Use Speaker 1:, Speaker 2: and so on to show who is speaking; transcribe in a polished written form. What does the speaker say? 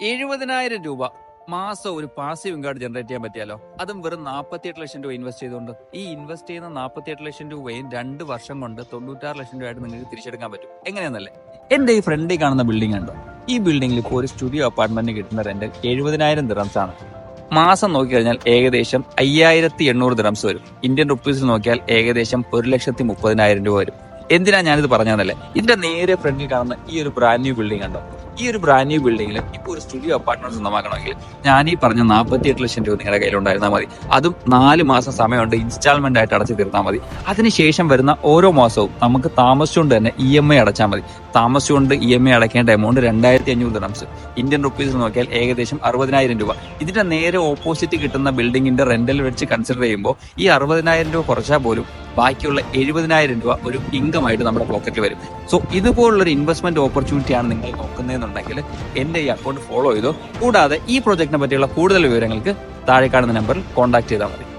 Speaker 1: 70,000 രൂപ മാസം ഒരു പാസീവ് ഇൻകം ജനറേറ്റ് ചെയ്യാൻ പറ്റിയാലോ? അതും വെറും 48 ലക്ഷം രൂപ ഇൻവെസ്റ്റ് ചെയ്തുകൊണ്ട്. ഈ ഇൻവെസ്റ്റ് ചെയ്യുന്ന 48 ലക്ഷം രൂപയും 2 വർഷം കൊണ്ട് 96 ലക്ഷം രൂപയായിട്ട് നിങ്ങൾക്ക് തിരിച്ചെടുക്കാൻ പറ്റും. എങ്ങനെയാന്നല്ലേ? എന്റെ ഈ ഫ്രണ്ടിൽ കാണുന്ന ബിൽഡിംഗ് ഉണ്ടോ? ഈ ബിൽഡിംഗിൽ ഇപ്പോൾ ഒരു സ്റ്റുഡിയോ അപ്പാർട്ട്മെന്റ് കിട്ടുന്ന റെന്റ് 70,000 ദിറംസ് ആണ്. മാസം നോക്കിക്കഴിഞ്ഞാൽ ഏകദേശം 5,800 ദിറംസ് വരും. ഇന്ത്യൻ റുപ്പീസിൽ നോക്കിയാൽ ഏകദേശം 1,30,000 രൂപ വരും. എന്തിനാ ഞാനിത് പറഞ്ഞതല്ലേ? ഇതിന്റെ നേരെ ഫ്രണ്ടിൽ കാണുന്ന ഈ ഒരു ബ്രാൻഡ് ന്യൂ ബിൽഡിംഗ് ഉണ്ടോ? ഈ ഒരു ബ്രാൻഡ് ന്യൂ ബിൽഡിംഗിൽ ഇപ്പോൾ ഒരു സ്റ്റുഡിയോ അപ്പാർട്ട്മെന്റ് സ്വന്തമാക്കണമെങ്കിൽ ഞാൻ ഈ പറഞ്ഞ 48 ലക്ഷം രൂപ നിങ്ങളുടെ കയ്യിലുണ്ടായിരുന്നാൽ മതി. അതും 4 മാസം സമയമുണ്ട് ഇൻസ്റ്റാൾമെന്റ് ആയിട്ട് അടച്ചു തീർത്താൽ മതി. അതിനുശേഷം വരുന്ന ഓരോ മാസവും നമുക്ക് താമസിച്ചുകൊണ്ട് തന്നെ EMI അടച്ചാൽ മതി. താമസിച്ചുകൊണ്ട് EMI അടയ്ക്കേണ്ട എമൗണ്ട് 2,500 ദിറംസ്. ഇന്ത്യൻ റുപ്പീസിൽ നോക്കിയാൽ ഏകദേശം 60,000 രൂപ. ഇതിന്റെ നേരെ ഓപ്പോസിറ്റ് കിട്ടുന്ന ബിൽഡിംഗിന്റെ റെന്റൽ വെച്ച് കൺസിഡർ ചെയ്യുമ്പോൾ ഈ 60,000 രൂപ കുറച്ചാൽ പോലും ബാക്കിയുള്ള 70,000 രൂപ ഒരു ഇൻകം ആയിട്ട് നമ്മുടെ പോക്കറ്റിൽ വരും. സോ ഇതുപോലുള്ളൊരു ഇൻവെസ്റ്റ്മെന്റ് ഓപ്പർച്യൂണിറ്റിയാണ് നിങ്ങൾ നോക്കുന്നതെന്നുണ്ടെങ്കിൽ എന്റെ ഈ അക്കൗണ്ട് ഫോളോ ചെയ്തോ. കൂടാതെ ഈ പ്രോജക്റ്റിനെ പറ്റിയുള്ള കൂടുതൽ വിവരങ്ങൾക്ക് താഴെ കാണുന്ന നമ്പറിൽ കോൺടാക്ട് ചെയ്താൽ മതി.